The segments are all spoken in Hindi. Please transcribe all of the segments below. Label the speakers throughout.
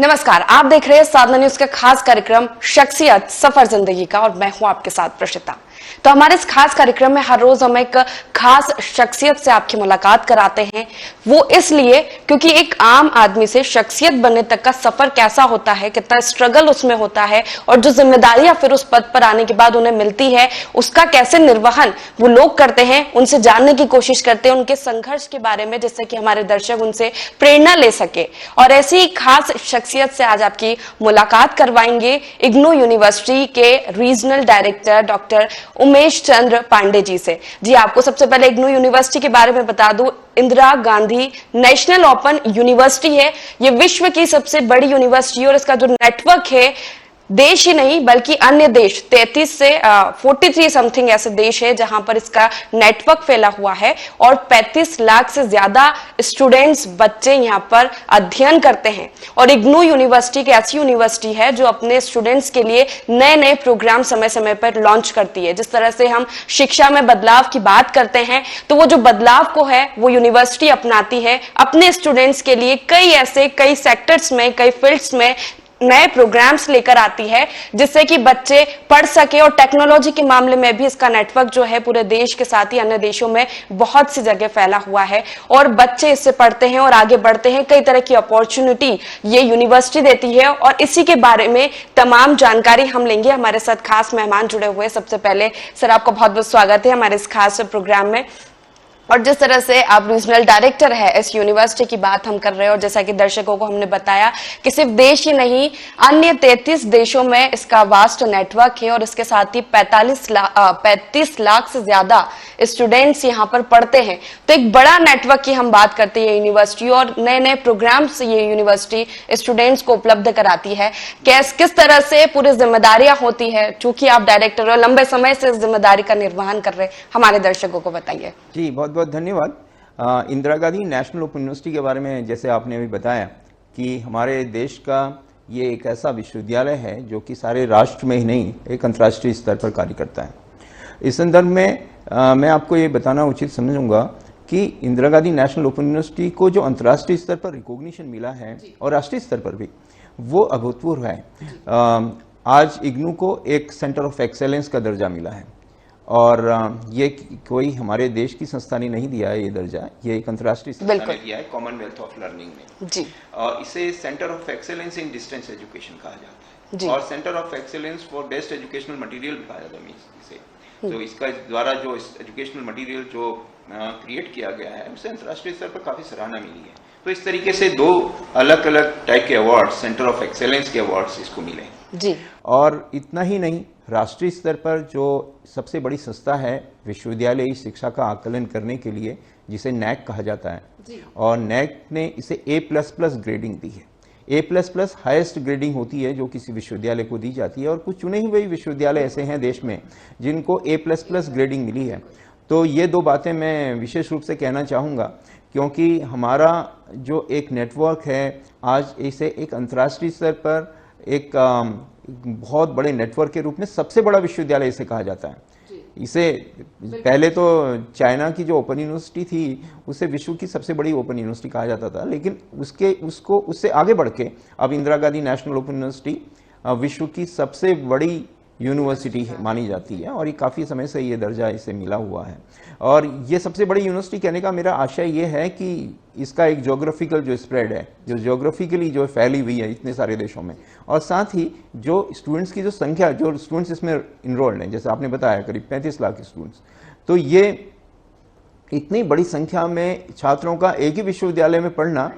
Speaker 1: नमस्कार, आप देख रहे हैं साधना न्यूज का खास कार्यक्रम शख्सियत सफर जिंदगी का और मैं हूं आपके साथ प्रशिता। तो हमारे इस खास कार्यक्रम में हर रोज हम एक खास शख्सियत से आपकी मुलाकात कराते हैं। वो इसलिए क्योंकि एक आम आदमी से शख्सियत बनने तक का सफर कैसा होता है, कितना स्ट्रगल उसमें होता है और जो जिम्मेदारियां फिर उस पद पर आने के बाद उन्हें मिलती है उसका कैसे निर्वहन वो लोग करते हैं, उनसे जानने की कोशिश करते हैं, उनके संघर्ष के बारे में, जिससे कि हमारे दर्शक उनसे प्रेरणा ले सके। और ऐसी ही खास शख्सियत से आज आपकी मुलाकात करवाएंगे इग्नू यूनिवर्सिटी के regional director doctor Umesh Chandra Pandey ji से। जी, आपको सबसे पहले इग्नू यूनिवर्सिटी के बारे में बता दूं, Indira Gandhi national open university है। ये विश्व की सबसे बड़ी यूनिवर्सिटी और इसका जो नेटवर्क है देश ही नहीं बल्कि अन्य देश 33 से 43 समथिंग ऐसे देश है जहां पर इसका नेटवर्क फैला हुआ है और 35 लाख से ज्यादा स्टूडेंट्स बच्चे यहां पर अध्ययन करते हैं। और इग्नू यूनिवर्सिटी एक ऐसी यूनिवर्सिटी है जो अपने स्टूडेंट्स के लिए नए नए प्रोग्राम समय समय पर लॉन्च करती है। जिस तरह से हम शिक्षा में बदलाव की बात करते हैं तो वो जो बदलाव को है वो यूनिवर्सिटी अपनाती है अपने स्टूडेंट्स के लिए। कई सेक्टर्स में, कई फील्ड्स में नए प्रोग्राम्स लेकर आती है जिससे कि बच्चे पढ़ सके। और टेक्नोलॉजी के मामले में भी इसका नेटवर्क जो है पूरे देश के साथ ही अन्य देशों में बहुत सी जगह फैला हुआ है और बच्चे इससे पढ़ते हैं और आगे बढ़ते हैं। कई तरह की अपॉर्चुनिटी ये यूनिवर्सिटी देती है और इसी के बारे में तमाम जानकारी हम लेंगे। हमारे साथ खास मेहमान जुड़े हुए। सबसे पहले सर, आपका बहुत बहुत स्वागत है हमारे इस खास प्रोग्राम में। और जिस तरह से आप रीजनल डायरेक्टर है इस यूनिवर्सिटी की बात हम कर रहे हैं और जैसा कि दर्शकों को हमने बताया कि सिर्फ देश ही नहीं अन्य 33 देशों में इसका वास्ट नेटवर्क है और इसके साथ ही 35 लाख से ज्यादा स्टूडेंट्स यहाँ पर पढ़ते हैं। तो एक बड़ा नेटवर्क की हम बात करते हैं यूनिवर्सिटी और नए नए प्रोग्राम्स ये यूनिवर्सिटी स्टूडेंट्स को उपलब्ध कराती है। किस तरह से पूरी जिम्मेदारियां होती है, चूंकि आप डायरेक्टर और लंबे समय से इस जिम्मेदारी का निर्वहन कर रहे हैं, हमारे दर्शकों को बताइए।
Speaker 2: जी, बहुत बहुत धन्यवाद। Indira Gandhi national open university के बारे में जैसे आपने अभी बताया कि हमारे देश का ये एक ऐसा विश्वविद्यालय है जो कि सारे राष्ट्र में ही नहीं एक अंतर्राष्ट्रीय स्तर पर कार्य करता है। इस संदर्भ में मैं आपको ये बताना उचित समझूंगा कि Indira Gandhi national open university को जो अंतर्राष्ट्रीय स्तर पर रिकॉग्निशन मिला है और राष्ट्रीय स्तर पर भी, वो अभूतपूर्व है। आज इग्नू को एक सेंटर ऑफ एक्सेलेंस का दर्जा मिला है और ये कोई हमारे देश की संस्था ने नहीं दिया है ये दर्जा, ये एक अंतर्राष्ट्रीय संस्था ने दिया है कॉमनवेल्थ ऑफ लर्निंग में जी। और इसे centre of excellence in distance education कहा जाता है जी। और centre of excellence for best educational material भी कहा जाता है इसे। तो इसका द्वारा जो एजुकेशनल मटेरियल जो क्रिएट किया गया है उसे अंतर्राष्ट्रीय स्तर पर काफी सराहना मिली है। तो इस तरीके से दो अलग अलग टाइप के अवार्ड, सेंटर ऑफ एक्सेलेंस के अवार्ड्स इसको मिले जी। और इतना ही नहीं, राष्ट्रीय स्तर पर जो सबसे बड़ी संस्था है विश्वविद्यालयी शिक्षा का आकलन करने के लिए, जिसे नैक कहा जाता है जी। और नैक ने इसे A++ ग्रेडिंग दी है। A++ हाईएस्ट ग्रेडिंग होती है जो किसी विश्वविद्यालय को दी जाती है और कुछ चुने हुए विश्वविद्यालय ऐसे हैं देश में जिनको A++ ग्रेडिंग मिली है। तो ये दो बातें मैं विशेष रूप से कहना चाहूँगा क्योंकि हमारा जो एक नेटवर्क है आज इसे एक अंतर्राष्ट्रीय स्तर पर एक बहुत बड़े नेटवर्क के रूप में सबसे बड़ा विश्वविद्यालय इसे कहा जाता है। इसे पहले तो चाइना की जो ओपन यूनिवर्सिटी थी उसे विश्व की सबसे बड़ी ओपन यूनिवर्सिटी कहा जाता था, लेकिन उससे आगे बढ़ के अब Indira Gandhi national open university विश्व की सबसे बड़ी यूनिवर्सिटी मानी जाती है और ये काफ़ी समय से ये दर्जा इसे मिला हुआ है। और ये सबसे बड़ी यूनिवर्सिटी कहने का मेरा आशय ये है कि इसका एक ज्योग्राफिकल जो स्प्रेड है, जो ज्योग्राफिकली जो फैली हुई है इतने सारे देशों में, और साथ ही जो स्टूडेंट्स की जो संख्या, जो स्टूडेंट्स इसमें इनरोल्ड हैं, जैसे आपने बताया करीब 35 लाख स्टूडेंट्स, तो ये इतनी बड़ी संख्या में छात्रों का एक ही विश्वविद्यालय में पढ़ना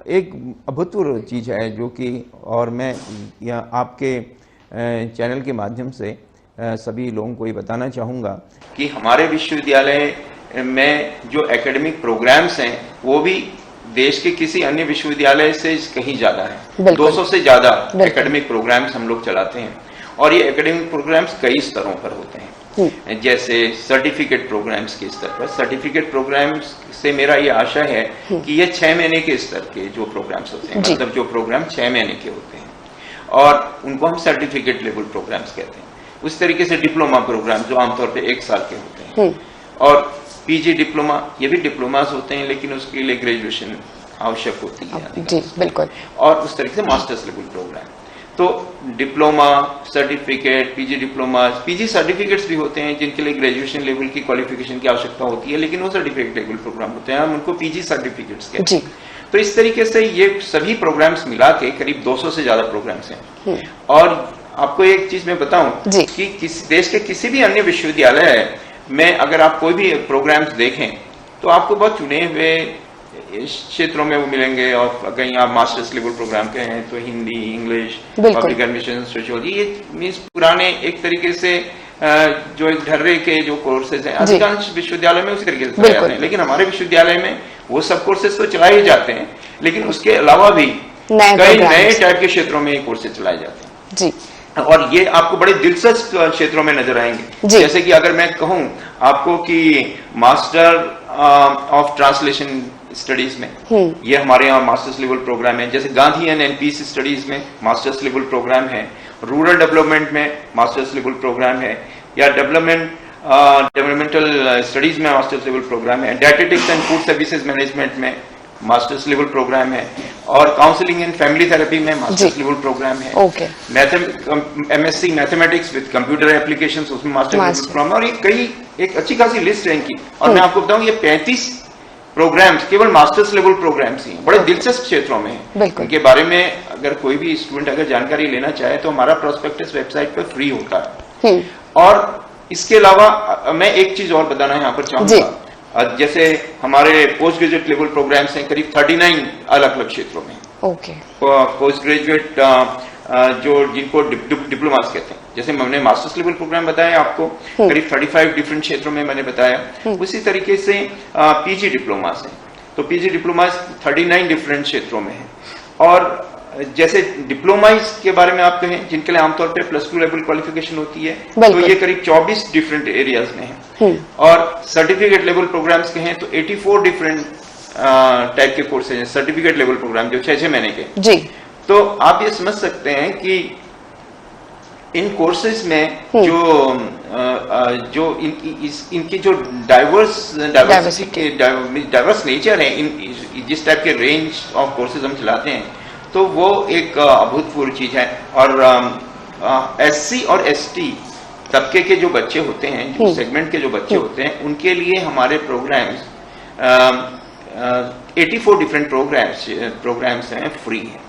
Speaker 2: एक अभूतपूर्व चीज़ है जो कि, और मैं यहाँ आपके चैनल के माध्यम से सभी लोगों को ये बताना चाहूँगा कि हमारे विश्वविद्यालय में जो एकेडमिक प्रोग्राम्स हैं वो भी देश के किसी अन्य विश्वविद्यालय से कहीं ज़्यादा है। 200 से ज़्यादा एकेडमिक प्रोग्राम्स हम लोग चलाते हैं और ये एकेडमिक प्रोग्राम्स कई स्तरों पर होते हैं। जैसे सर्टिफिकेट प्रोग्राम्स के स्तर पर, सर्टिफिकेट प्रोग्राम्स से मेरा ये आशा है कि ये 6 महीने के स्तर के जो प्रोग्राम्स होते हैं, मतलब जो प्रोग्राम 6 महीने के होते हैं और उनको हम सर्टिफिकेट लेवल प्रोग्राम्स कहते हैं। उस तरीके से डिप्लोमा प्रोग्राम जो आमतौर पे 1 साल के होते हैं और पीजी डिप्लोमा, ये भी डिप्लोमास होते हैं लेकिन उसके लिए ग्रेजुएशन आवश्यक होती है।
Speaker 1: जी बिल्कुल।
Speaker 2: और उस तरीके से मास्टर्स लेवल प्रोग्राम, तो diploma certificate, PG diploma, PG certificates भी होते हैं जिनके लिए ग्रेजुएशन लेवल की क्वालिफिकेशन की आवश्यकता होती है, लेकिन वो सर्टिफिकेट लेवल प्रोग्राम होते हैं, हम उनको पीजी सर्टिफिकेट्स कहते हैं। तो इस तरीके से ये सभी प्रोग्राम्स मिला के करीब 200 से ज्यादा प्रोग्राम्स हैं। और आपको एक चीज मैं बताऊं कि देश के किसी भी अन्य विश्वविद्यालय में अगर आप कोई भी प्रोग्राम्स देखें तो आपको बहुत चुने हुए क्षेत्रों में वो मिलेंगे, और कहीं आप मास्टर्स लेवल प्रोग्राम के हैं तो Hindi, English, public administration, sociology, ये मीन्स पुराने एक तरीके से जो एक ढर्रे के जो कोर्सेज हैं अधिकांश विश्वविद्यालय में उसी तरीके से चलाए जाते हैं। लेकिन हमारे विश्वविद्यालय में वो सब कोर्सेज तो चलाए ही जाते हैं, लेकिन उसके अलावा भी कई नए टाइप के क्षेत्रों में कोर्सेज चलाए जाते हैं जी। और ये आपको बड़े दिलचस्प क्षेत्रों में नजर आएंगे। जैसे कि अगर मैं कहूं आपको कि मास्टर ऑफ ट्रांसलेशन स्टडीज में, ये हमारे यहाँ मास्टर्स लेवल प्रोग्राम है। जैसे गांधी एंड पीस स्टडीज में मास्टर्स लेवल प्रोग्राम है, रूरल डेवलपमेंट में मास्टर्स लेवल प्रोग्राम है, या डेवलपमेंटल स्टडीज में मास्टर्स लेवल प्रोग्राम है, dietetics and food services management में मास्टर्स लेवल प्रोग्राम है, और काउंसलिंग एंड फैमिली थेरेपी में मास्टर्स लेवल प्रोग्राम है। MSc mathematics with computer applications, उसमें मास्टर्स लेवल प्रोग्राम, और ये एक अच्छी खासी लिस्ट है इनकी। और मैं आपको बताऊं ये 35 प्रोग्राम्स केवल मास्टर्स लेवल प्रोग्राम्स ही बड़े दिलचस्प क्षेत्रों में हैं। इनके बारे में अगर कोई भी स्टूडेंट अगर जानकारी लेना चाहे तो हमारा प्रोस्पेक्टस वेबसाइट पर फ्री होता है। और इसके अलावा मैं एक चीज और बताना यहाँ पर चाहूंगा, जैसे हमारे पोस्ट ग्रेजुएट लेवल प्रोग्राम्स हैं करीब 39 अलग अलग क्षेत्रों में। पोस्ट ग्रेजुएट जो जिनको डिप्लोमास कहते हैं, जैसे मैंने मास्टर्स लेवल प्रोग्राम बताया आपको करीब 35 डिफरेंट क्षेत्रों में मैंने बताया, उसी तरीके से पीजी डिप्लोमास है, तो पीजी डिप्लोमास 39 डिफरेंट क्षेत्रों में है। और जैसे डिप्लोमाइज के बारे में आप कहें जिनके लिए आमतौर पे +2 लेवल क्वालिफिकेशन होती है, तो ये करीब 24 डिफरेंट एरियाज में है। और सर्टिफिकेट लेवल प्रोग्राम्स कहें तो 84 डिफरेंट टाइप के कोर्सेज हैं सर्टिफिकेट लेवल प्रोग्राम, जो 6 महीने के जी। तो आप ये समझ सकते हैं कि इन कोर्सेज में जो इनकी जो डाइवर्स नेचर है, जिस टाइप के रेंज ऑफ कोर्सेज हम चलाते हैं, तो वो एक अभूतपूर्व चीज है। और एससी और एसटी तबके के जो बच्चे होते हैं, जो सेगमेंट के जो बच्चे होते हैं, उनके लिए हमारे प्रोग्राम्स 84 डिफरेंट प्रोग्राम्स हैं, फ्री हैं।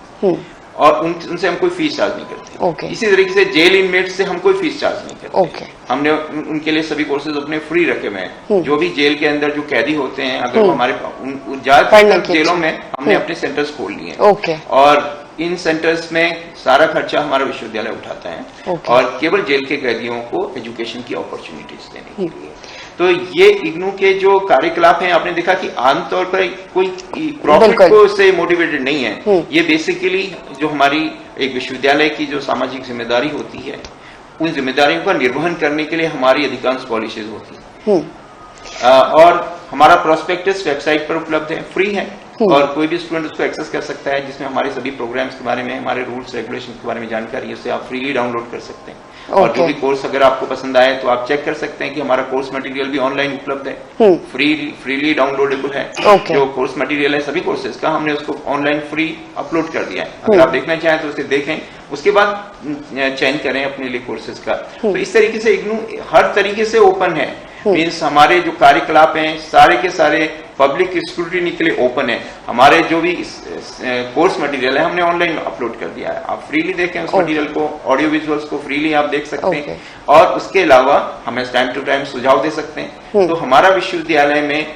Speaker 2: और उनसे हम कोई फीस चार्ज नहीं करते। इसी तरीके से जेल इनमेट्स से हम कोई फीस चार्ज नहीं करते। हमने उनके लिए सभी कोर्सेज अपने फ्री रखे हुए हैं। जो भी जेल के अंदर जो कैदी होते हैं, अगर हमारे ज्यादातर जेलों में हमने अपने सेंटर्स खोल लिए हैं, और इन सेंटर्स में सारा खर्चा हमारा विश्वविद्यालय उठाता है, और केवल जेल के कैदियों को एजुकेशन की अपॉर्चुनिटीज देने के लिए। तो ये इग्नू के जो कार्यकलाप हैं, आपने देखा कि आमतौर पर कोई प्रॉफिट को से मोटिवेटेड नहीं है। ये बेसिकली जो हमारी एक विश्वविद्यालय की जो सामाजिक जिम्मेदारी होती है, उन जिम्मेदारियों का निर्वहन करने के लिए हमारी अधिकांश पॉलिसीज होती हैं। और हमारा प्रोस्पेक्टस वेबसाइट पर उपलब्ध है, फ्री है, और कोई भी स्टूडेंट उसको एक्सेस कर सकता है, जिसमें हमारे सभी प्रोग्राम्स के बारे में, हमारे रूल्स रेगुलेशन के बारे में जानकारी है, उसे आप फ्रीली डाउनलोड कर सकते हैं। और जो भी कोर्स अगर आपको पसंद आए तो आप चेक कर सकते हैं कि हमारा कोर्स मटेरियल भी ऑनलाइन उपलब्ध है, फ्रीली डाउनलोडेबल है। जो कोर्स मटेरियल है सभी कोर्सेज का, हमने उसको ऑनलाइन फ्री अपलोड कर दिया है। अगर आप देखना चाहें तो उसे देखें, उसके बाद चयन करें अपने लिए कोर्सेज का। तो इस तरीके से इग्नू हर तरीके से ओपन है। मीन्स हमारे जो कार्यकलाप हैं सारे के सारे पब्लिक स्क्रूटिनी के लिए ओपन है। हमारे जो भी कोर्स मटेरियल है हमने ऑनलाइन अपलोड कर दिया है, आप फ्रीली देखें उस मटेरियल को, ऑडियो विजुअल्स को फ्रीली आप देख सकते हैं। और उसके अलावा हमें टाइम टू टाइम सुझाव दे सकते हैं। तो हमारा विश्वविद्यालय में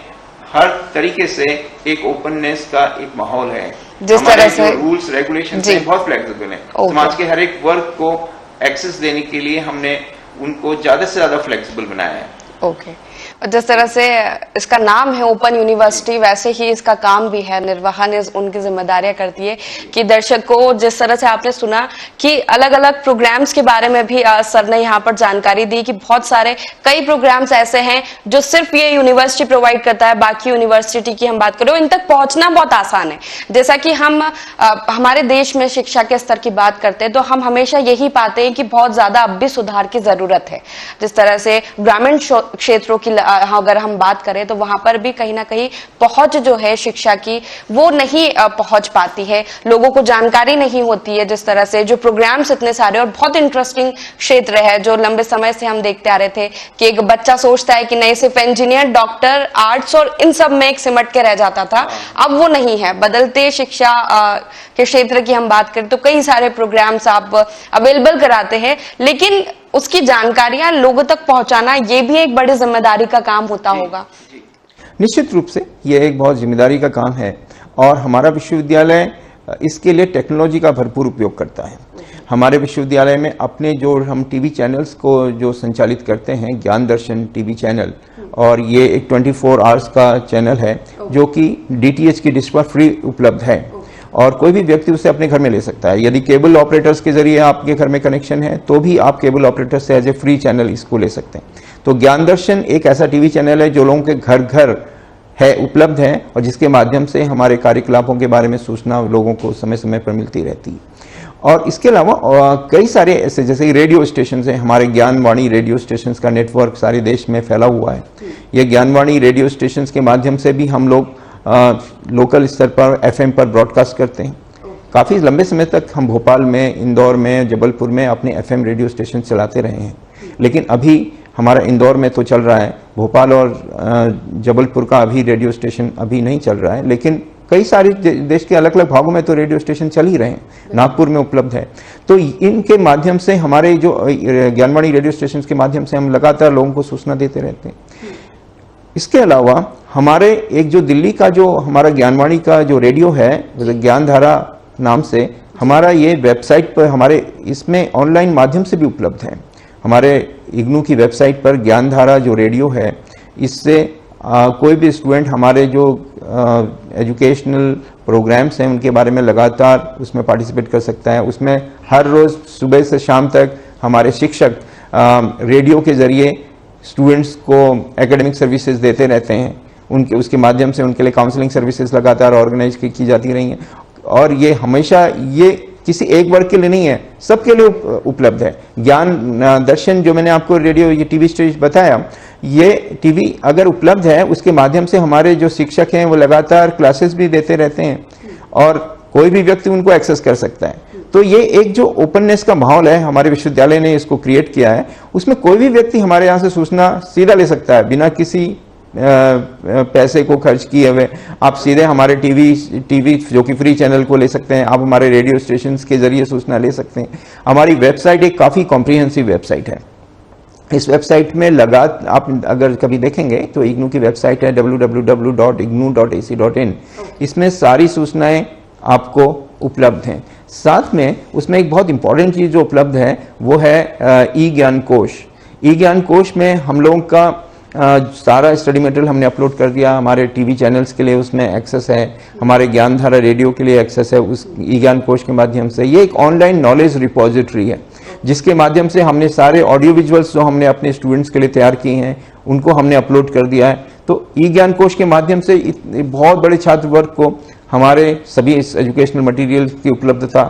Speaker 2: हर तरीके से एक ओपननेस का एक माहौल है। जिस तरह से रूल्स रेगुलेशन बहुत फ्लेक्सिबल है। समाज के हर एक वर्ग को एक्सेस देने के लिए हमने उनको ज्यादा से ज्यादा फ्लेक्सिबल बनाया है।
Speaker 1: जिस तरह से इसका नाम है ओपन यूनिवर्सिटी, वैसे ही इसका काम भी है, निर्वहन उनकी जिम्मेदारियां करती है कि दर्शक को जिस तरह से आपने सुना कि अलग अलग प्रोग्राम्स के बारे में भी सर ने यहाँ पर जानकारी दी कि बहुत सारे कई प्रोग्राम्स ऐसे हैं जो सिर्फ ये यूनिवर्सिटी प्रोवाइड करता है। बाकी यूनिवर्सिटी की हम बात करें, इन तक पहुंचना बहुत आसान है। जैसा कि हम हमारे देश में शिक्षा के स्तर की बात करते हैं तो हम हमेशा यही पाते हैं कि बहुत ज्यादा अब भी सुधार की जरूरत है। जिस तरह से ग्रामीण क्षेत्रों की अगर हम बात करें तो वहां पर भी कहीं ना कहीं पहुंच जो है शिक्षा की वो नहीं पहुंच पाती है, लोगों को जानकारी नहीं होती है। जिस तरह से जो प्रोग्राम्स इतने सारे और बहुत इंटरेस्टिंग क्षेत्र है जो लंबे समय से हम देखते आ रहे थे कि एक बच्चा सोचता है कि नहीं सिर्फ इंजीनियर, डॉक्टर, आर्ट्स और इन सब में एक सिमट के रह जाता था, अब वो नहीं है। बदलते शिक्षा के क्षेत्र की हम बात करें तो कई सारे प्रोग्राम्स आप अवेलेबल कराते हैं, लेकिन उसकी जानकारियां लोगों तक पहुंचाना ये भी एक बड़ी जिम्मेदारी का काम होता होगा।
Speaker 2: निश्चित रूप से ये एक बहुत जिम्मेदारी का काम है और हमारा विश्वविद्यालय इसके लिए टेक्नोलॉजी का भरपूर उपयोग करता है। हमारे विश्वविद्यालय में अपने जो हम टीवी चैनल्स को जो संचालित करते हैं, ज्ञान दर्शन टीवी चैनल, और ये एक 24 आवर्स का चैनल है जो कि डीटीएच की डिश पर फ्री उपलब्ध है और कोई भी व्यक्ति उसे अपने घर में ले सकता है। यदि केबल ऑपरेटर्स के जरिए आपके घर में कनेक्शन है तो भी आप केबल ऑपरेटर से एज ए फ्री चैनल इसको ले सकते हैं। तो ज्ञान दर्शन एक ऐसा टीवी चैनल है जो लोगों के घर घर है, उपलब्ध है, और जिसके माध्यम से हमारे कार्यकलापों के बारे में सूचना लोगों को समय समय पर मिलती रहती है। और इसके अलावा कई सारे ऐसे जैसे रेडियो स्टेशन हैं, हमारे ज्ञानवाणी रेडियो स्टेशन का नेटवर्क सारे देश में फैला हुआ है। ये ज्ञानवाणी रेडियो स्टेशन के माध्यम से भी हम लोग लोकल स्तर पर FM पर ब्रॉडकास्ट करते हैं। काफ़ी लंबे समय तक हम भोपाल में, इंदौर में, जबलपुर में अपने FM रेडियो स्टेशन चलाते रहे हैं, लेकिन अभी हमारा इंदौर में तो चल रहा है, भोपाल और जबलपुर का अभी रेडियो स्टेशन अभी नहीं चल रहा है, लेकिन कई सारे देश के अलग अलग भागों में तो रेडियो स्टेशन चल ही रहे हैं, नागपुर में उपलब्ध है। तो इनके माध्यम से हमारे जो ज्ञानवाणी रेडियो स्टेशन के माध्यम से हम लगातार लोगों को सूचना देते रहते हैं। इसके अलावा हमारे एक जो दिल्ली का जो हमारा ज्ञानवाणी का जो रेडियो है, ज्ञानधारा नाम से, हमारा ये वेबसाइट पर हमारे इसमें ऑनलाइन माध्यम से भी उपलब्ध है। हमारे इग्नू की वेबसाइट पर ज्ञानधारा जो रेडियो है, इससे कोई भी स्टूडेंट हमारे जो एजुकेशनल प्रोग्राम्स हैं उनके बारे में लगातार उसमें पार्टिसिपेट कर सकता है। उसमें हर रोज़ सुबह से शाम तक हमारे शिक्षक रेडियो के ज़रिए स्टूडेंट्स को एकेडमिक सर्विसेज देते रहते हैं। उसके माध्यम से उनके लिए काउंसलिंग सर्विसेज लगातार ऑर्गेनाइज की जाती रही हैं और ये हमेशा ये किसी एक वर्ग के लिए नहीं है, सबके लिए उपलब्ध है। ज्ञान दर्शन जो मैंने आपको रेडियो ये टीवी स्टेशन बताया, ये टीवी अगर उपलब्ध है उसके माध्यम से हमारे जो शिक्षक हैं वो लगातार क्लासेस भी देते रहते हैं और कोई भी व्यक्ति उनको एक्सेस कर सकता है। तो ये एक जो ओपननेस का माहौल है हमारे विश्वविद्यालय ने इसको क्रिएट किया है, उसमें कोई भी व्यक्ति हमारे यहाँ से सूचना सीधा ले सकता है बिना किसी पैसे को खर्च किए हुए। आप सीधे हमारे टीवी जो कि फ्री चैनल को ले सकते हैं, आप हमारे रेडियो स्टेशन के जरिए सूचना ले सकते हैं। हमारी वेबसाइट एक काफ़ी कॉम्प्रिहेंसिव वेबसाइट है। इस वेबसाइट में आप अगर कभी देखेंगे तो इग्नू की वेबसाइट है www.ignu.ac.in। इसमें सारी सूचनाएं आपको उपलब्ध हैं। साथ में उसमें एक बहुत इंपॉर्टेंट चीज़ जो उपलब्ध है वो है ई ज्ञान कोश। ई ज्ञान कोश में हम लोगों का सारा स्टडी मटेरियल हमने अपलोड कर दिया। हमारे टीवी चैनल्स के लिए उसमें एक्सेस है, हमारे ज्ञानधारा रेडियो के लिए एक्सेस है उस ई ज्ञान कोश के माध्यम से। ये एक ऑनलाइन नॉलेज रिपोजिटरी है जिसके माध्यम से हमने सारे ऑडियो विजुअल्स जो हमने अपने स्टूडेंट्स के लिए तैयार किए हैं उनको हमने अपलोड कर दिया है। तो ई ज्ञान कोश के माध्यम से बहुत बड़े छात्र वर्ग को हमारे सभी एजुकेशनल मटेरियल की उपलब्धता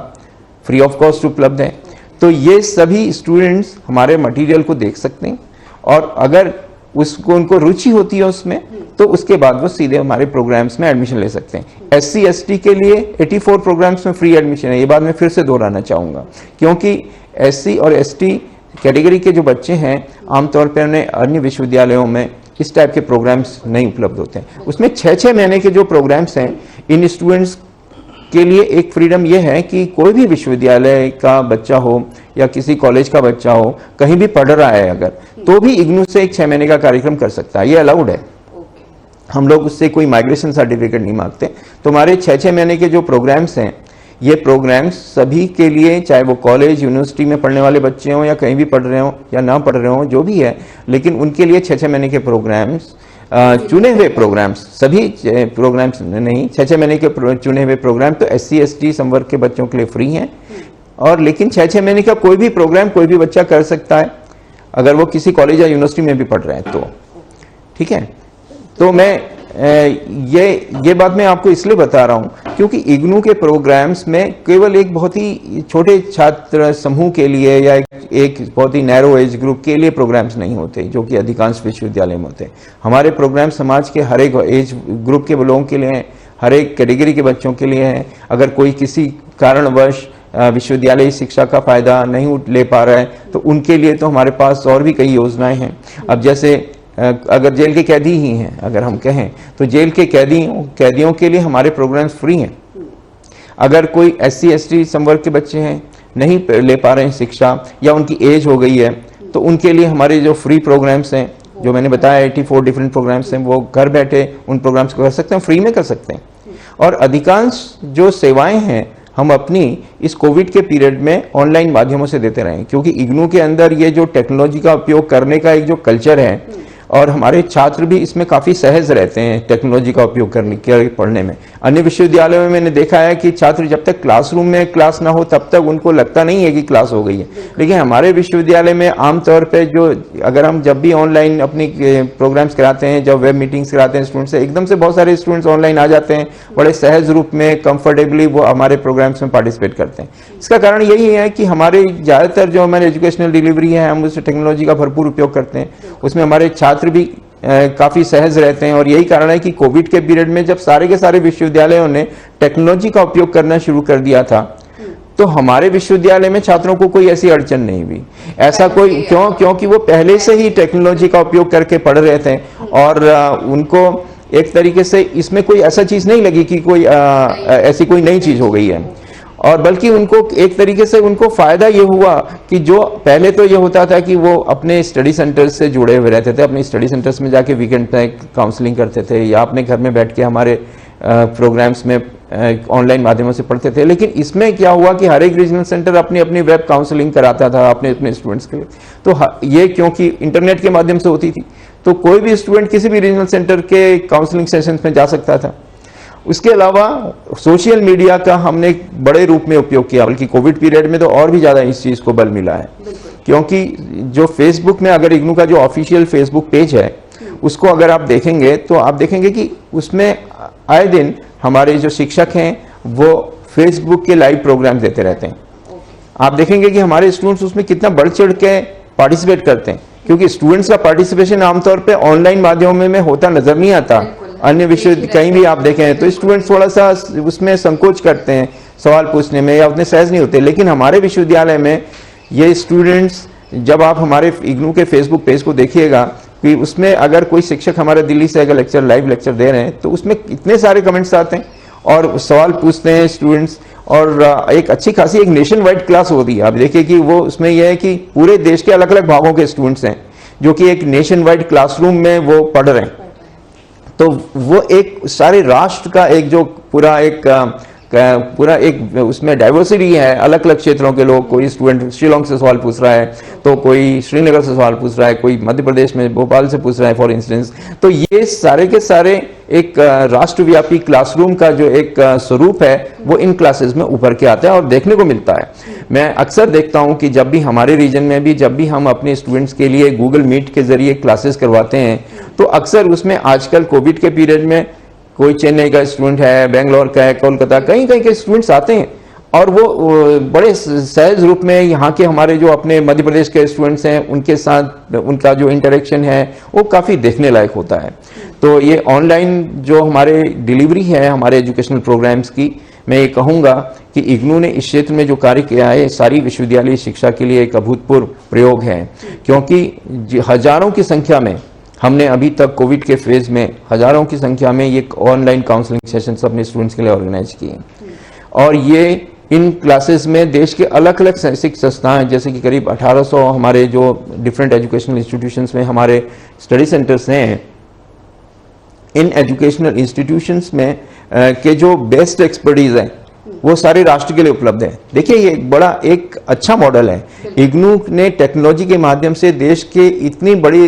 Speaker 2: फ्री ऑफ कॉस्ट उपलब्ध है। तो ये सभी स्टूडेंट्स हमारे मटेरियल को देख सकते हैं और अगर उनको रुचि होती है उसमें तो उसके बाद वो सीधे हमारे प्रोग्राम्स में एडमिशन ले सकते हैं। SC ST के लिए 84 प्रोग्राम्स में फ्री एडमिशन है। ये बात मैं फिर से दोहराना चाहूँगा क्योंकि SC और ST कैटेगरी के जो बच्चे हैं आमतौर पर उन्हें अन्य विश्वविद्यालयों में इस टाइप के प्रोग्राम्स नहीं उपलब्ध होते हैं। उसमें 6-6 महीने के जो प्रोग्राम्स हैं, इन स्टूडेंट्स के लिए एक फ्रीडम ये है कि कोई भी विश्वविद्यालय का बच्चा हो या किसी कॉलेज का बच्चा हो, कहीं भी पढ़ रहा है अगर, तो भी इग्नू से एक 6 महीने का कार्यक्रम कर सकता है। ये अलाउड है। हम लोग उससे कोई माइग्रेशन सर्टिफिकेट नहीं मांगते। तो हमारे 6-6 महीने के जो प्रोग्राम्स हैं, ये प्रोग्राम्स सभी के लिए, चाहे वो कॉलेज यूनिवर्सिटी में पढ़ने वाले बच्चे हों या कहीं भी पढ़ रहे हों या ना पढ़ रहे हों, जो भी है, लेकिन उनके लिए 6-6 महीने के प्रोग्राम्स, चुने हुए प्रोग्राम्स, सभी प्रोग्राम्स नहीं, 6-6 महीने के चुने हुए प्रोग्राम तो SC ST संवर्ग के बच्चों के लिए फ्री हैं। और लेकिन 6-6 महीने का कोई भी प्रोग्राम कोई भी बच्चा कर सकता है अगर वो किसी कॉलेज या यूनिवर्सिटी में भी पढ़ रहे हैं तो। ठीक है। तो मैं ये बात मैं आपको इसलिए बता रहा हूं क्योंकि इग्नू के प्रोग्राम्स में केवल एक बहुत ही छोटे छात्र समूह के लिए या एक बहुत ही नैरो एज ग्रुप के लिए प्रोग्राम्स नहीं होते जो कि अधिकांश विश्वविद्यालय में होते हैं। हमारे प्रोग्राम समाज के हर एक एज ग्रुप के लोगों के लिए हैं, हर एक कैटेगरी के बच्चों के लिए हैं। अगर कोई किसी कारणवश विश्वविद्यालय शिक्षा का फायदा नहीं ले पा रहा है तो उनके लिए तो हमारे पास और भी कई योजनाएं हैं। अब जैसे अगर जेल के कैदी ही हैं, अगर हम कहें तो जेल के कैदियों के लिए हमारे प्रोग्राम्स फ्री हैं। अगर कोई SC ST संवर्ग के बच्चे हैं, नहीं ले पा रहे हैं शिक्षा या उनकी एज हो गई है, तो उनके लिए हमारे जो फ्री प्रोग्राम्स हैं, जो मैंने बताया 84 डिफरेंट प्रोग्राम्स हैं, वो घर बैठे उन प्रोग्राम्स को कर सकते हैं, फ्री में कर सकते हैं। और अधिकांश जो सेवाएं हैं हम अपनी इस कोविड के पीरियड में ऑनलाइन माध्यमों से देते रहे, क्योंकि इग्नू के अंदर ये जो टेक्नोलॉजी का उपयोग करने का एक जो कल्चर है और हमारे छात्र भी इसमें काफी सहज रहते हैं टेक्नोलॉजी का उपयोग करने के पढ़ने में। अन्य विश्वविद्यालयों में मैंने देखा है कि छात्र जब तक क्लासरूम में क्लास ना हो तब तक उनको लगता नहीं है कि क्लास हो गई है, लेकिन हमारे विश्वविद्यालय में आमतौर पे जो अगर हम जब भी ऑनलाइन अपनी प्रोग्राम्स कराते हैं, जब वेब मीटिंग्स कराते हैं स्टूडेंट्स से, एकदम से बहुत सारे स्टूडेंट्स ऑनलाइन आ जाते हैं, बड़े सहज रूप में कंफर्टेबली वो हमारे प्रोग्राम्स में पार्टिसिपेट करते हैं। इसका कारण यही है कि हमारे ज्यादातर जो हमारे एजुकेशनल डिलीवरी है, हम उस टेक्नोलॉजी का भरपूर उपयोग करते हैं, उसमें हमारे छात्र भी काफी सहज रहते हैं। और यही कारण है कि कोविड के पीरियड में जब सारे के सारे विश्वविद्यालयों ने टेक्नोलॉजी का उपयोग करना शुरू कर दिया था, तो हमारे विश्वविद्यालय में छात्रों को कोई ऐसी अड़चन नहीं हुई। ऐसा कोई क्योंकि वो पहले से ही टेक्नोलॉजी का उपयोग करके पढ़ रहे थे और उनको एक तरीके से इसमें कोई ऐसा चीज नहीं लगी कि कोई ऐसी कोई नई चीज हो गई है। और बल्कि उनको एक तरीके से उनको फायदा ये हुआ कि जो पहले तो ये होता था कि वो अपने स्टडी सेंटर्स से जुड़े हुए रहते थे, अपने स्टडी सेंटर्स में जाके वीकेंड पे काउंसलिंग करते थे या अपने घर में बैठ के हमारे प्रोग्राम्स में ऑनलाइन माध्यमों से पढ़ते थे। लेकिन इसमें क्या हुआ कि हर एक रीजनल सेंटर अपनी अपनी वेब काउंसलिंग कराता था अपने अपने स्टूडेंट्स के लिए। तो ये क्योंकि इंटरनेट के माध्यम से होती थी तो कोई भी स्टूडेंट किसी भी रीजनल सेंटर के काउंसलिंग सेशंस में जा सकता था। उसके अलावा सोशल मीडिया का हमने बड़े रूप में उपयोग किया, बल्कि कोविड पीरियड में तो और भी ज्यादा इस चीज को बल मिला है, क्योंकि जो फेसबुक में अगर इग्नू का जो ऑफिशियल फेसबुक पेज है उसको अगर आप देखेंगे तो आप देखेंगे कि उसमें आए दिन हमारे जो शिक्षक हैं वो फेसबुक के लाइव प्रोग्राम देते रहते हैं। आप देखेंगे कि हमारे स्टूडेंट्स उसमें कितना बढ़ चढ़ के पार्टिसिपेट करते हैं, क्योंकि स्टूडेंट्स का पार्टिसिपेशन आमतौर पर ऑनलाइन माध्यमों में होता नजर नहीं आता। अन्य विषय कहीं भी आप देखें तो स्टूडेंट्स थोड़ा सा उसमें संकोच करते हैं सवाल पूछने में या उतने सहज नहीं होते, लेकिन हमारे विश्वविद्यालय में ये स्टूडेंट्स, जब आप हमारे इग्नू के फेसबुक पेज को देखिएगा कि उसमें अगर कोई शिक्षक हमारे दिल्ली से अगर लेक्चर लाइव लेक्चर दे रहे हैं तो उसमें इतने सारे कमेंट्स आते हैं और सवाल पूछते हैं स्टूडेंट्स, और एक अच्छी खासी एक नेशन वाइड क्लास होती है। आप देखिए कि वो उसमें यह है कि पूरे देश के अलग अलग भागों के स्टूडेंट्स हैं जो कि एक नेशन वाइड क्लासरूम में वो पढ़ रहे हैं। तो वो एक सारे राष्ट्र का एक जो पूरा एक उसमें डाइवर्सिटी है, अलग अलग क्षेत्रों के लोग, कोई स्टूडेंट शिलोंग से सवाल पूछ रहा है तो कोई श्रीनगर से सवाल पूछ रहा है, कोई मध्य प्रदेश में भोपाल से पूछ रहा है फॉर इंस्टेंस। तो ये सारे के सारे एक राष्ट्रव्यापी क्लासरूम का जो एक स्वरूप है वो इन क्लासेस में उभर के आता है और देखने को मिलता है। मैं अक्सर देखता हूं कि जब भी हमारे रीजन में भी जब भी हम अपने स्टूडेंट्स के लिए गूगल मीट के जरिए क्लासेस करवाते हैं तो अक्सर उसमें आजकल कोविड के पीरियड में कोई चेन्नई का स्टूडेंट है, बेंगलोर का है, कोलकाता, कहीं कहीं के स्टूडेंट्स आते हैं और वो बड़े सहज रूप में यहाँ के हमारे जो अपने मध्य प्रदेश के स्टूडेंट्स हैं उनके साथ उनका जो इंटरेक्शन है वो काफ़ी देखने लायक होता है। तो ये ऑनलाइन जो हमारे डिलीवरी है हमारे एजुकेशनल प्रोग्राम्स की, मैं ये कहूँगा कि इग्नू ने इस क्षेत्र में जो कार्य किया है सारी विश्वविद्यालय शिक्षा के लिए एक अभूतपूर्व प्रयोग है, क्योंकि हजारों की संख्या में हमने अभी तक कोविड के फेज में हजारों की संख्या में ये ऑनलाइन काउंसलिंग सेशंस अपने स्टूडेंट्स के लिए ऑर्गेनाइज किए और ये इन क्लासेस में देश के अलग अलग शैक्षिक संस्थाएं जैसे कि करीब 1800 हमारे जो डिफरेंट एजुकेशनल इंस्टीट्यूशंस में हमारे स्टडी सेंटर्स हैं, इन एजुकेशनल इंस्टीट्यूशंस में के जो बेस्ट एक्सपर्टीज है वो सारे राष्ट्र के लिए उपलब्ध है। देखिए ये बड़ा एक अच्छा मॉडल है। इग्नू ने टेक्नोलॉजी के माध्यम से देश के इतनी बड़ी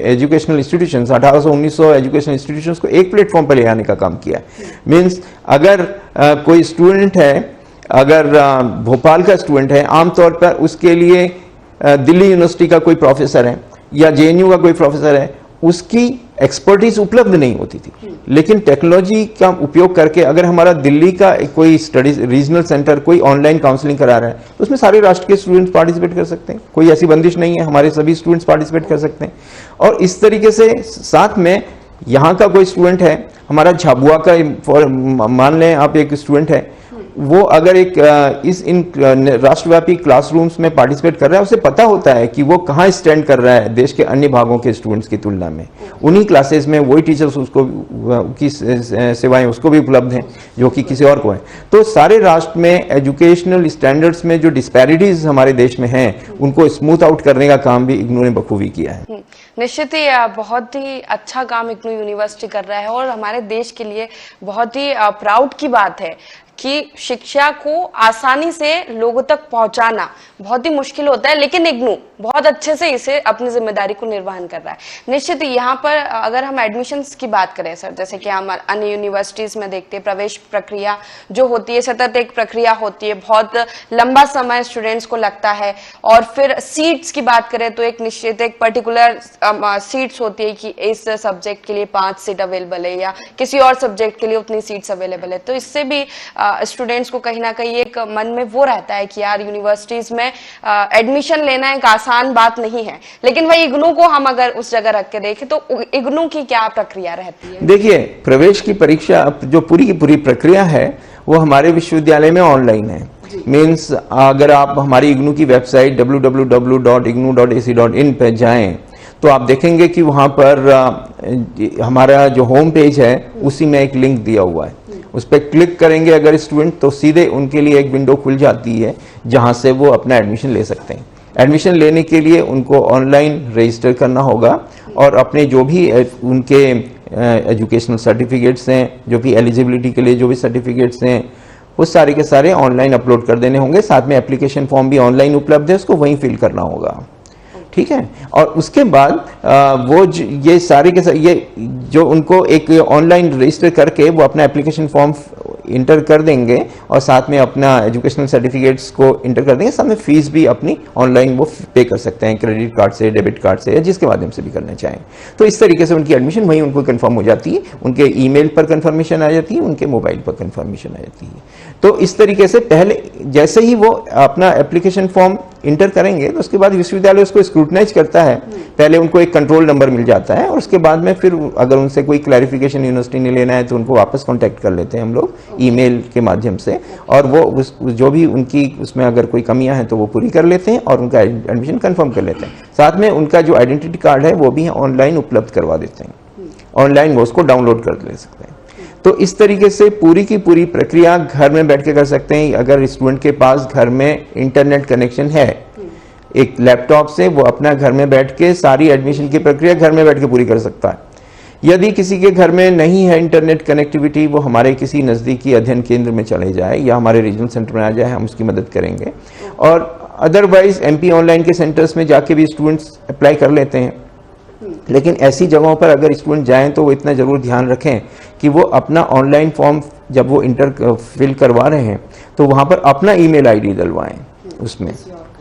Speaker 2: एजुकेशनल इंस्टीट्यूशंस 1800-1900 एजुकेशनल इंस्टीट्यूशंस को एक प्लेटफॉर्म पर ले आने का काम किया है। मीन्स अगर कोई स्टूडेंट है, अगर भोपाल का स्टूडेंट है, आमतौर पर उसके लिए दिल्ली यूनिवर्सिटी का कोई प्रोफेसर है या JNU का कोई प्रोफेसर है, उसकी एक्सपर्टीज उपलब्ध नहीं होती थी। लेकिन टेक्नोलॉजी का उपयोग करके अगर हमारा दिल्ली का कोई स्टडीज रीजनल सेंटर कोई ऑनलाइन काउंसलिंग करा रहा है तो उसमें सारे राष्ट्र के स्टूडेंट्स पार्टिसिपेट कर सकते हैं, कोई ऐसी बंदिश नहीं है, हमारे सभी स्टूडेंट्स पार्टिसिपेट कर सकते हैं। और इस तरीके से साथ में यहाँ का कोई स्टूडेंट है, हमारा झाबुआ का मान लें आप एक स्टूडेंट है, वो अगर इन राष्ट्रव्यापी क्लासरूम्स में पार्टिसिपेट कर रहा है, उसे पता होता है कि वो कहाँ स्टैंड कर रहा है देश के अन्य भागों के स्टूडेंट्स की तुलना में। उन्हीं क्लासेस में वही टीचर्स उसको की सेवाएं उसको भी उपलब्ध हैं जो कि किसी और को है। तो सारे राष्ट्र में एजुकेशनल स्टैंडर्ड्स में जो डिस्पैरिटीज हमारे देश में हैं उनको स्मूथ आउट करने का काम भी इग्नू ने बखूबी किया है।
Speaker 1: निश्चित ही बहुत ही अच्छा काम इग्नू यूनिवर्सिटी कर रहा है और हमारे देश के लिए बहुत ही प्राउड की बात है कि शिक्षा को आसानी से लोगों तक पहुंचाना बहुत ही मुश्किल होता है, लेकिन इग्नू बहुत अच्छे से इसे अपनी जिम्मेदारी को निर्वहन कर रहा है। निश्चित यहाँ पर अगर हम एडमिशन्स की बात करें सर, जैसे कि हम अन्य यूनिवर्सिटीज में देखते हैं प्रवेश प्रक्रिया जो होती है सतत एक प्रक्रिया होती है, बहुत लंबा समय स्टूडेंट्स को लगता है। और फिर सीट्स की बात करें तो एक निश्चित एक पर्टिकुलर सीट्स होती है कि इस सब्जेक्ट के लिए 5 सीट अवेलेबल है या किसी और सब्जेक्ट के लिए उतनी सीट्स अवेलेबल है। तो इससे भी स्टूडेंट्स को कहीं ना कहीं एक मन में वो रहता है कि यार यूनिवर्सिटीज में एडमिशन लेना एक आसान बात नहीं है। लेकिन वही इग्नू को हम अगर उस जगह रख के देखें तो इग्नू की क्या प्रक्रिया रहती है? देखिए,
Speaker 2: प्रवेश की परीक्षा जो पूरी की पूरी प्रक्रिया है वो हमारे विश्वविद्यालय में ऑनलाइन है। मीन्स अगर आप हमारी इग्नू की वेबसाइट www.ignu.ac.in पे जाएं तो आप देखेंगे कि वहां पर हमारा जो होम पेज है उसी में एक लिंक दिया हुआ है। उस पर क्लिक करेंगे अगर स्टूडेंट तो सीधे उनके लिए एक विंडो खुल जाती है जहां से वो अपना एडमिशन ले सकते हैं। एडमिशन लेने के लिए उनको ऑनलाइन रजिस्टर करना होगा और अपने जो भी उनके एजुकेशनल सर्टिफिकेट्स हैं, जो भी एलिजिबिलिटी के लिए जो भी सर्टिफिकेट्स हैं, वो सारे के सारे ऑनलाइन अपलोड कर देने होंगे। साथ में एप्लीकेशन फॉर्म भी ऑनलाइन उपलब्ध है, उसको वहीं फिल करना होगा। ठीक है। और उसके बाद वो ये सारे के सारे ये जो उनको एक ऑनलाइन रजिस्टर करके वो अपना एप्लीकेशन फॉर्म इंटर कर देंगे और साथ में अपना एजुकेशनल सर्टिफिकेट्स को इंटर कर देंगे। साथ में फीस भी अपनी ऑनलाइन वो पे कर सकते हैं, क्रेडिट कार्ड से, डेबिट कार्ड से, या जिसके माध्यम से भी करना चाहें। तो इस तरीके से उनकी एडमिशन वहीं उनको कंफर्म हो जाती है, उनके ईमेल पर कंफर्मेशन आ जाती है, उनके मोबाइल पर कंफर्मेशन आ जाती है। तो इस तरीके से पहले जैसे ही वो अपना एप्लीकेशन फॉर्म इंटर करेंगे तो उसके बाद विश्वविद्यालय उसको स्क्रूटनाइज करता है। पहले उनको एक कंट्रोल नंबर मिल जाता है और उसके बाद में फिर अगर उनसे कोई क्लैरिफिकेशन यूनिवर्सिटी ने लेना है तो उनको वापस कांटेक्ट कर लेते हैं हम लोग ईमेल के माध्यम से, और वो जो भी उनकी उसमें अगर कोई कमियां हैं तो वो पूरी कर लेते हैं और उनका एडमिशन कंफर्म कर लेते हैं। साथ में उनका जो आइडेंटिटी कार्ड है वो भी ऑनलाइन उपलब्ध करवा देते हैं, ऑनलाइन वो उसको डाउनलोड कर ले सकते हैं। तो इस तरीके से पूरी की पूरी प्रक्रिया घर में बैठ के कर सकते हैं। अगर स्टूडेंट के पास घर में इंटरनेट कनेक्शन है एक लैपटॉप से, वो अपना घर में बैठ के सारी एडमिशन की प्रक्रिया घर में बैठ के पूरी कर सकता है। यदि किसी के घर में नहीं है इंटरनेट कनेक्टिविटी, वो हमारे किसी नज़दीकी अध्ययन केंद्र में चले जाए या हमारे रीजनल सेंटर में आ जाए, हम उसकी मदद करेंगे। और अदरवाइज MP ऑनलाइन के सेंटर्स में जाके भी स्टूडेंट्स अप्लाई कर लेते हैं। लेकिन ऐसी जगहों पर अगर स्टूडेंट जाएं तो वो इतना जरूर ध्यान रखें कि वो अपना ऑनलाइन फॉर्म जब वो फिल करवा रहे हैं तो वहां पर अपना ईमेल आईडी डलवाएं उसमें।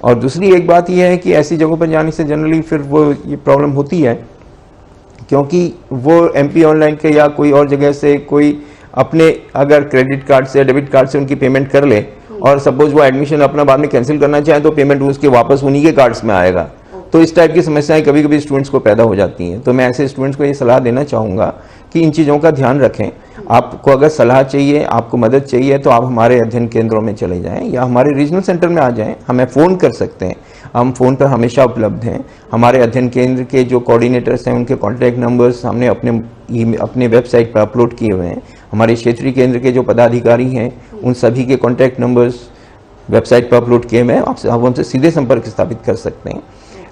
Speaker 2: और दूसरी एक बात यह है कि ऐसी जगहों पर जाने से जनरली फिर वो ये प्रॉब्लम होती है क्योंकि वो MP ऑनलाइन के या कोई और जगह से कोई अपने अगर क्रेडिट कार्ड से, डेबिट कार्ड से उनकी पेमेंट कर ले और सपोज वो एडमिशन अपना बाद में कैंसिल करना चाहे तो पेमेंट उसके वापस उन्हीं के कार्ड्स में आएगा। तो इस टाइप की समस्याएं कभी कभी स्टूडेंट्स को पैदा हो जाती हैं। तो मैं ऐसे स्टूडेंट्स को ये सलाह देना चाहूँगा कि इन चीज़ों का ध्यान रखें। आपको अगर सलाह चाहिए, आपको मदद चाहिए तो आप हमारे अध्ययन केंद्रों में चले जाएं या हमारे रीजनल सेंटर में आ जाएं, हमें फ़ोन कर सकते हैं, हम फ़ोन पर हमेशा उपलब्ध हैं। हमारे अध्ययन केंद्र के जो कोऑर्डिनेटर्स हैं उनके कॉन्टैक्ट नंबर्स हमने अपने वेबसाइट पर अपलोड किए हुए हैं। हमारे क्षेत्रीय केंद्र के जो पदाधिकारी हैं उन सभी के कॉन्टैक्ट नंबर्स वेबसाइट पर अपलोड किए हुए हैं, आप हमसे सीधे संपर्क स्थापित कर सकते हैं।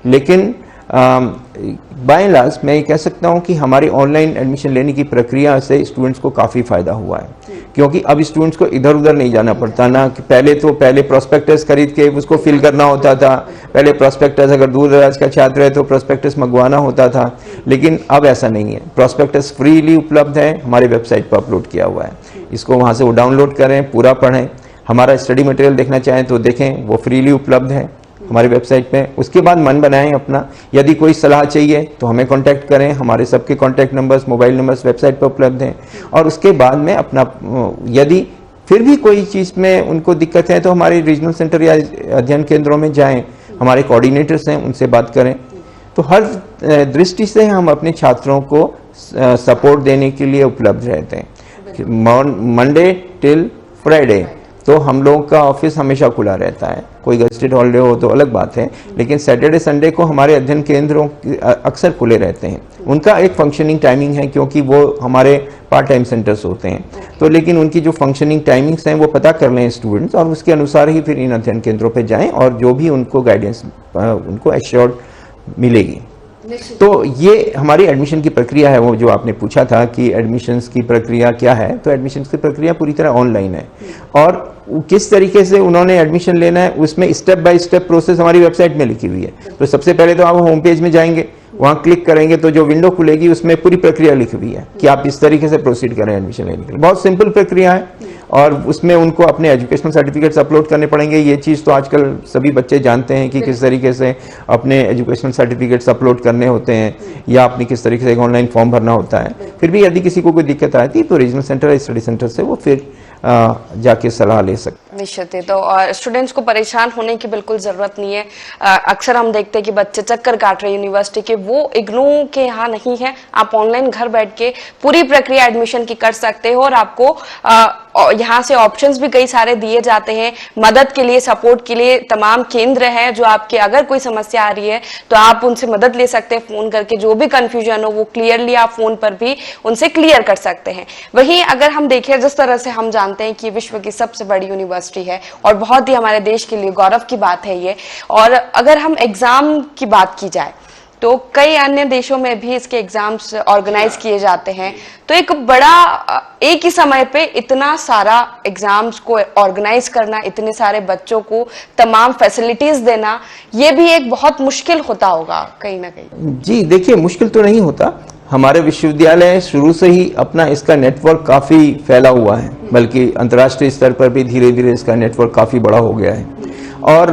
Speaker 2: लेकिन बाय एंड लार्ज मैं ये कह सकता हूँ कि हमारी ऑनलाइन एडमिशन लेने की प्रक्रिया से स्टूडेंट्स को काफ़ी फ़ायदा हुआ है, क्योंकि अब स्टूडेंट्स को इधर उधर नहीं जाना पड़ता ना। कि पहले प्रोस्पेक्टस खरीद के उसको फिल करना होता था, पहले प्रोस्पेक्टस अगर दूर दराज का छात्र है तो प्रोस्पेक्टस मंगवाना होता था, लेकिन अब ऐसा नहीं है। प्रोस्पेक्टस फ्रीली उपलब्ध है, हमारे वेबसाइट पर अपलोड किया हुआ है। इसको वहाँ से वो डाउनलोड करें, पूरा पढ़ें। हमारा स्टडी मटेरियल देखना चाहें तो देखें, वो फ्रीली उपलब्ध है। हमारी वेबसाइट पे। उसके बाद मन बनाएं अपना, यदि कोई सलाह चाहिए तो हमें कांटेक्ट करें, हमारे सबके contact numbers, mobile numbers website पर उपलब्ध हैं। और उसके बाद में अपना, यदि फिर भी कोई चीज़ में उनको दिक्कत है तो हमारे रीजनल सेंटर या अध्ययन केंद्रों में जाएं, हमारे कोऑर्डिनेटर्स हैं, उनसे बात करें। तो हर दृष्टि से हम अपने छात्रों को सपोर्ट देने के लिए उपलब्ध रहते हैं। मंडे टिल फ्राइडे तो हम लोगों का ऑफिस हमेशा खुला रहता है, कोई गस्टेड हॉलीडे हो तो अलग बात है, लेकिन सैटरडे संडे को हमारे अध्ययन केंद्रों अक्सर खुले रहते हैं। उनका एक फंक्शनिंग टाइमिंग है, क्योंकि वो हमारे पार्ट टाइम सेंटर्स होते हैं, तो लेकिन उनकी जो फंक्शनिंग टाइमिंग्स हैं वो पता कर लें स्टूडेंट्स, और उसके अनुसार ही फिर इन अध्ययन केंद्रों पर जाएं और जो भी उनको गाइडेंस उनको एश्योर्ड मिलेगी। तो ये हमारी एडमिशन की प्रक्रिया है। वो जो आपने पूछा था कि एडमिशन्स की प्रक्रिया क्या है, तो एडमिशन्स की प्रक्रिया पूरी तरह ऑनलाइन है, और किस तरीके से उन्होंने एडमिशन लेना है उसमें स्टेप बाय स्टेप प्रोसेस हमारी वेबसाइट में लिखी हुई है। तो सबसे पहले तो आप होम पेज में जाएंगे, वहाँ क्लिक करेंगे तो जो विंडो खुलेगी उसमें पूरी प्रक्रिया लिखी हुई है कि आप इस तरीके से प्रोसीड करें एडमिशन लेने के लिए। बहुत सिंपल प्रक्रिया है, और उसमें उनको अपने एजुकेशनल सर्टिफिकेट्स अपलोड करने पड़ेंगे। ये चीज़ तो आजकल सभी बच्चे जानते हैं कि किस तरीके से अपने एजुकेशनल सर्टिफिकेट्स अपलोड करने होते हैं, या अपनी किस तरीके से ऑनलाइन फॉर्म भरना होता है। फिर भी यदि किसी को कोई दिक्कत आती है तो रीजनल सेंटर या स्टडी सेंटर से वो फिर जाके सलाह ले सकते।
Speaker 1: निश्चित ही, तो स्टूडेंट्स को परेशान होने की बिल्कुल जरूरत नहीं है। अक्सर हम देखते हैं कि बच्चे चक्कर काट रहे हैं यूनिवर्सिटी के, वो इग्नू के यहाँ नहीं है। आप ऑनलाइन घर बैठ के पूरी प्रक्रिया एडमिशन की कर सकते हो, और आपको यहाँ से ऑप्शंस भी कई सारे दिए जाते हैं मदद के लिए, सपोर्ट के लिए। तमाम केंद्र हैं जो आपके, अगर कोई समस्या आ रही है तो आप उनसे मदद ले सकते हैं फोन करके। जो भी कंफ्यूजन हो वो क्लियरली आप फोन पर भी उनसे क्लियर कर सकते हैं। वहीं अगर हम देखें, जिस तरह से हम जानते हैं कि विश्व की सबसे बड़ी यूनिवर्सिटी है और बहुत ही हमारे देश के लिए गौरव की बात है ये, और अगर हम एग्जाम की बात की जाए तो कई अन्य देशों में भी इसके एग्जाम्स ऑर्गेनाइज किए जाते हैं। तो एक बड़ा, एक ही समय पे इतना सारा एग्जाम्स को ऑर्गेनाइज करना, इतने सारे बच्चों को तमाम फैसिलिटीज देना, ये भी एक बहुत मुश्किल होता होगा कहीं ना कहीं।
Speaker 2: जी देखिए, मुश्किल तो नहीं होता। हमारे विश्वविद्यालय शुरू से ही अपना इसका नेटवर्क काफ़ी फैला हुआ है, बल्कि अंतर्राष्ट्रीय स्तर पर भी धीरे धीरे इसका नेटवर्क काफ़ी बड़ा हो गया है। और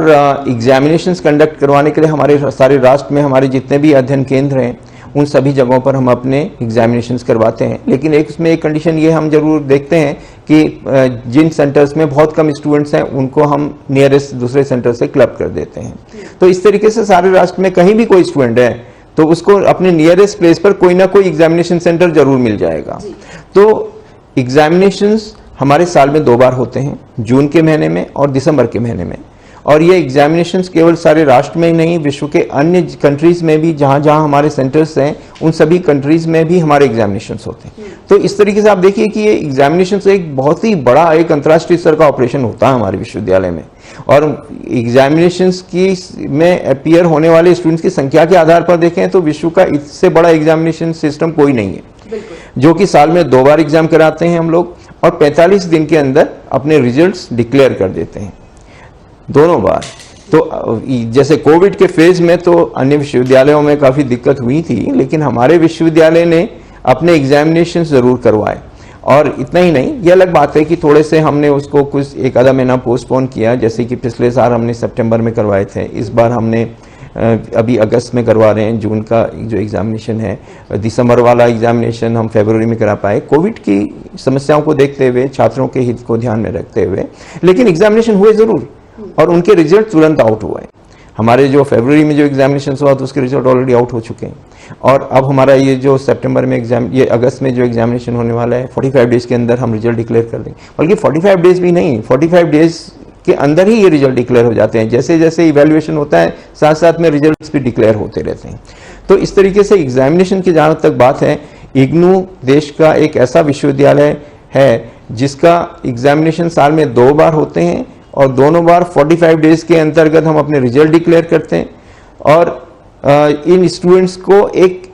Speaker 2: एग्जामिनेशंस कंडक्ट करवाने के लिए हमारे सारे राष्ट्र में हमारे जितने भी अध्ययन केंद्र हैं उन सभी जगहों पर हम अपने एग्जामिनेशंस करवाते हैं। लेकिन उसमें एक कंडीशन ये हम जरूर देखते हैं कि जिन सेंटर्स में बहुत कम स्टूडेंट्स हैं उनको हम नियरेस्ट दूसरे सेंटर से क्लब कर देते हैं। तो इस तरीके से सारे राष्ट्र में कहीं भी कोई स्टूडेंट है तो उसको अपने नियरेस्ट प्लेस पर कोई ना कोई एग्जामिनेशन सेंटर जरूर मिल जाएगा। तो एग्जामिनेशंस हमारे साल में 2 बार होते हैं, जून के महीने में और दिसंबर के महीने में। और ये एग्जामिनेशंस केवल सारे राष्ट्र में ही नहीं, विश्व के अन्य कंट्रीज में भी जहाँ जहाँ हमारे सेंटर्स हैं उन सभी कंट्रीज में भी हमारे एग्जामिनेशंस होते हैं। तो इस तरीके से आप देखिए कि ये एग्जामिनेशंस एक बहुत ही बड़ा, एक अंतर्राष्ट्रीय स्तर का ऑपरेशन होता है हमारे विश्वविद्यालय में। और एग्जामिनेशंस की में अपीयर होने वाले स्टूडेंट्स की संख्या के आधार पर देखें तो विश्व का इससे बड़ा एग्जामिनेशन सिस्टम कोई नहीं है, जो कि साल में 2 बार एग्जाम कराते हैं हम लोग, और 45 दिन के अंदर अपने रिजल्ट्स डिक्लेयर कर देते हैं, दोनों बार। तो जैसे कोविड के फेज में तो अन्य विश्वविद्यालयों में काफ़ी दिक्कत हुई थी, लेकिन हमारे विश्वविद्यालय ने अपने एग्जामिनेशन ज़रूर करवाए। और इतना ही नहीं, ये अलग बात है कि थोड़े से हमने उसको कुछ 1 आधा महीना पोस्टपोन किया, जैसे कि पिछले साल हमने सितंबर में करवाए थे, इस बार हमने अभी अगस्त में करवा रहे हैं। जून का जो एग्जामिनेशन है, दिसंबर वाला एग्जामिनेशन हम फरवरी में करा पाए, कोविड की समस्याओं को देखते हुए, छात्रों के हित को ध्यान में रखते हुए। लेकिन एग्जामिनेशन हुए ज़रूर, और उनके रिजल्ट तुरंत आउट हुए। हमारे जो फरवरी में जो एग्जामिनेशन हुआ तो उसके रिजल्ट ऑलरेडी आउट हो चुके हैं। और अब हमारा ये जो सितंबर में ये अगस्त में जो एग्जामिनेशन होने वाला है, 45 डेज के अंदर हम रिजल्ट डिक्लेयर कर देंगे। बल्कि 45 डेज भी नहीं, 45 डेज के अंदर ही ये रिजल्ट डिक्लेयर हो जाते हैं। जैसे जैसे इवैल्यूएशन होता है साथ साथ में रिजल्ट्स भी डिक्लेयर होते रहते हैं। तो इस तरीके से एग्जामिनेशन की जहाँ तक बात है, इग्नू देश का एक ऐसा विश्वविद्यालय है जिसका एग्जामिनेशन साल में 2 बार होते हैं, और दोनों बार 45 डेज के अंतर्गत हम अपने रिजल्ट डिक्लेयर करते हैं। और इन स्टूडेंट्स को एक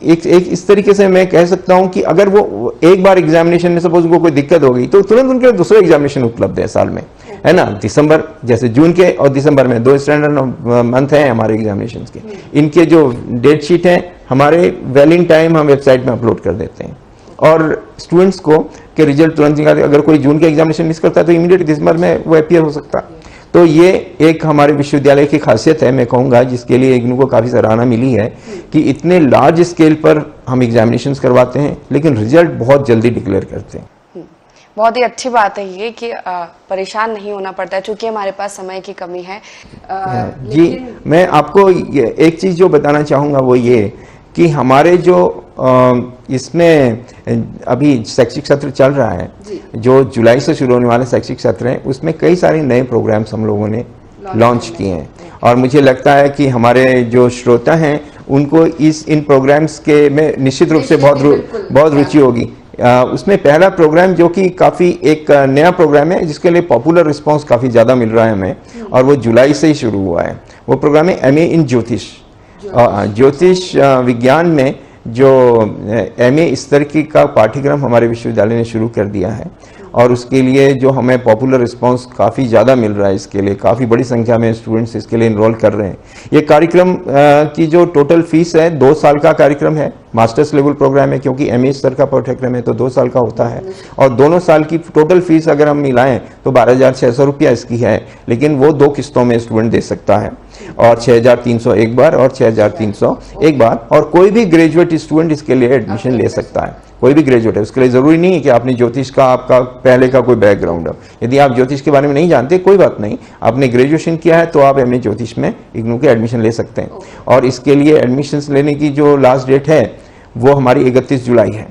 Speaker 2: इस तरीके से मैं कह सकता हूं कि अगर वो एक बार एग्जामिनेशन में सपोज उनको कोई दिक्कत हो गई तो तुरंत उनके दूसरे एग्जामिनेशन उपलब्ध है साल में, है ना। दिसंबर, जैसे जून के और दिसंबर में 2 स्टैंडर्ड मंथ हैं हमारे एग्जामिनेशन के। इनके जो डेट शीट है हमारे वेल इन टाइम हम वेबसाइट में अपलोड कर देते हैं, और स्टूडेंट्स को के रिजल्ट तुरंत निकालते। अगर कोई जून के एग्जामिनेशन मिस करता है तो इमीडिएट दिसंबर में वो अपीयर हो सकता है। तो ये एक हमारे विश्वविद्यालय की खासियत है, मैं कहूँगा, जिसके लिए इग्नू को काफ़ी सराहना मिली है कि इतने लार्ज स्केल पर हम एग्जामिनेशंस करवाते हैं लेकिन रिजल्ट बहुत जल्दी डिक्लेयर करते हैं।
Speaker 1: बहुत ही अच्छी बात है ये कि परेशान नहीं होना पड़ता है, चूंकि हमारे पास समय की कमी है।
Speaker 2: जी, मैं आपको एक चीज़ जो बताना चाहूँगा वो ये कि हमारे जो इसमें अभी शैक्षिक सत्र चल रहा है, जो जुलाई से शुरू होने वाले शैक्षिक सत्र हैं, उसमें कई सारे नए प्रोग्राम्स हम लोगों ने लॉन्च किए हैं और मुझे लगता है कि हमारे जो श्रोता हैं उनको इन प्रोग्राम्स के में निश्चित रूप से बहुत रुचि होगी। उसमें पहला प्रोग्राम जो कि काफ़ी एक नया प्रोग्राम है जिसके लिए पॉपुलर रिस्पांस काफ़ी ज़्यादा मिल रहा है हमें, और वो जुलाई से ही शुरू हुआ है। वो प्रोग्राम है MA इन ज्योतिष। ज्योतिष विज्ञान में जो MA स्तर की का पाठ्यक्रम हमारे विश्वविद्यालय ने शुरू कर दिया है और उसके लिए जो हमें पॉपुलर रिस्पांस काफ़ी ज़्यादा मिल रहा है, इसके लिए काफ़ी बड़ी संख्या में स्टूडेंट्स इसके लिए इनरोल कर रहे हैं। ये कार्यक्रम की जो टोटल फीस है 2 साल का कार्यक्रम है, मास्टर्स लेवल प्रोग्राम है, क्योंकि MA स्तर का पाठ्यक्रम है तो 2 साल का होता है, और दोनों साल की टोटल फीस अगर हम मिलाएं तो 12,600 रुपया इसकी है, लेकिन वो 2 किस्तों में स्टूडेंट दे सकता है, और 6,300 एक बार और 6,300 एक बार, और कोई भी ग्रेजुएट स्टूडेंट इसके लिए एडमिशन ले सकता है। कोई भी ग्रेजुएट है, उसके लिए ज़रूरी नहीं है कि आपने ज्योतिष का आपका पहले का कोई बैकग्राउंड हो। यदि आप ज्योतिष के बारे में नहीं जानते कोई बात नहीं, आपने ग्रेजुएशन किया है तो आप MA ज्योतिष में इग्नू के एडमिशन ले सकते हैं, और इसके लिए एडमिशन्स लेने की जो लास्ट डेट है वो हमारी 31 जुलाई है।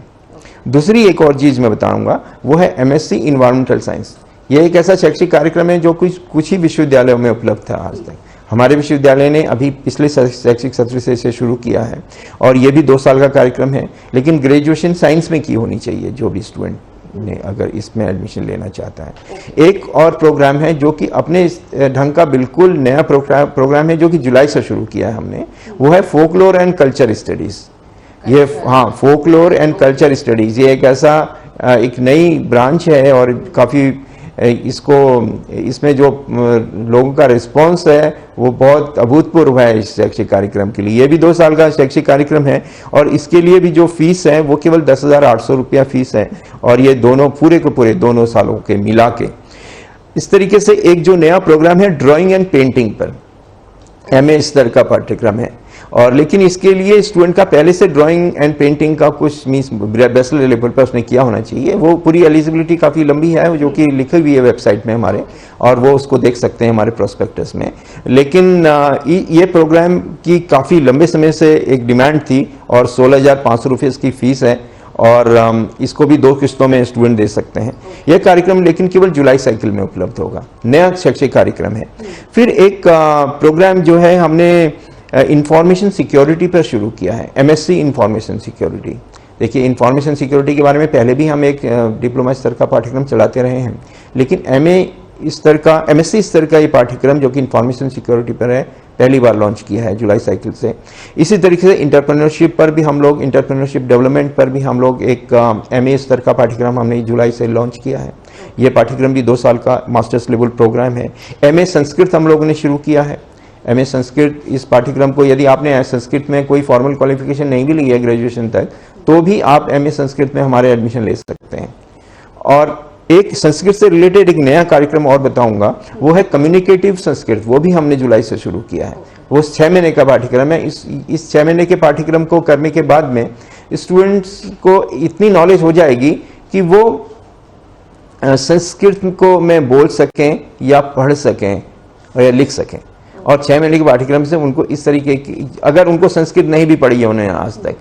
Speaker 2: दूसरी एक और चीज़ मैं बताऊंगा वो है MSc इन्वायरमेंटल साइंस। ये एक ऐसा शैक्षिक कार्यक्रम है जो कुछ ही विश्वविद्यालयों में उपलब्ध था आज तक। हमारे विश्वविद्यालय ने अभी पिछले शैक्षिक सत्र से इसे शुरू किया है, और ये भी 2 साल का कार्यक्रम है, लेकिन ग्रेजुएशन साइंस में की होनी चाहिए जो भी स्टूडेंट ने अगर इसमें एडमिशन लेना चाहता है। एक और प्रोग्राम है जो कि अपने ढंग का बिल्कुल नया प्रोग्राम है जो कि जुलाई से शुरू किया है हमने, वो है फोकलोर एंड कल्चर स्टडीज़। ये फोकलोर एंड कल्चर स्टडीज़ ये एक ऐसा एक नई ब्रांच है और काफ़ी इसमें जो लोगों का रिस्पांस है वो बहुत अभूतपूर्व है इस शैक्षिक कार्यक्रम के लिए। ये भी 2 साल का शैक्षिक कार्यक्रम है और इसके लिए भी जो फीस है वो केवल 10,800 रुपया फीस है, और ये दोनों पूरे के पूरे 2 सालों के मिला के। इस तरीके से एक जो नया प्रोग्राम है ड्राइंग एंड पेंटिंग पर MA स्तर का पाठ्यक्रम है, और लेकिन इसके लिए स्टूडेंट का पहले से ड्राइंग एंड पेंटिंग का कुछ मीन्स बैचलर लेवल पर उसने किया होना चाहिए। वो पूरी एलिजिबिलिटी काफ़ी लंबी है जो कि लिखी हुई है वेबसाइट में हमारे, और वो उसको देख सकते हैं हमारे प्रोस्पेक्टस में। लेकिन ये प्रोग्राम की काफ़ी लंबे समय से एक डिमांड थी, और 16,500 रुपये इसकी फ़ीस है, और इसको भी 2 किस्तों में स्टूडेंट दे सकते हैं। यह कार्यक्रम लेकिन केवल जुलाई साइकिल में उपलब्ध होगा, नया शैक्षिक कार्यक्रम है। फिर एक प्रोग्राम जो है हमने इंफॉर्मेशन सिक्योरिटी पर शुरू किया है, MSc इंफॉर्मेशन सिक्योरिटी। देखिए, इंफॉर्मेशन सिक्योरिटी के बारे में पहले भी हम एक डिप्लोमा स्तर का पाठ्यक्रम चलाते रहे हैं, लेकिन MSc स्तर का ये पाठ्यक्रम जो कि इंफॉर्मेशन सिक्योरिटी पर है पहली बार लॉन्च किया है जुलाई साइकिल से। इसी तरीके से इंटरप्रेन्योरशिप पर भी हम लोग, इंटरप्रेन्योरशिप डेवलपमेंट पर भी हम लोग एक MA स्तर का पाठ्यक्रम हमने जुलाई से लॉन्च किया है। ये पाठ्यक्रम भी 2 साल का मास्टर्स लेवल प्रोग्राम है। MA संस्कृत हम लोगों ने शुरू किया है। MA संस्कृत, इस पाठ्यक्रम को यदि आपने संस्कृत में कोई फॉर्मल क्वालिफिकेशन नहीं भी ली है ग्रेजुएशन तक, तो भी आप MA संस्कृत में हमारे एडमिशन ले सकते हैं। और एक संस्कृत से रिलेटेड एक नया कार्यक्रम और बताऊंगा, वो है कम्युनिकेटिव संस्कृत। वो भी हमने जुलाई से शुरू किया है। वो 6 महीने का पाठ्यक्रम है। इस 6 महीने के पाठ्यक्रम को करने के बाद में स्टूडेंट्स को इतनी नॉलेज हो जाएगी कि वो संस्कृत को में बोल सकें या पढ़ सकें या लिख सकें। और 6 महीने के पाठ्यक्रम से उनको इस तरीके की, अगर उनको संस्कृत नहीं भी पढ़ी है उन्होंने आज तक,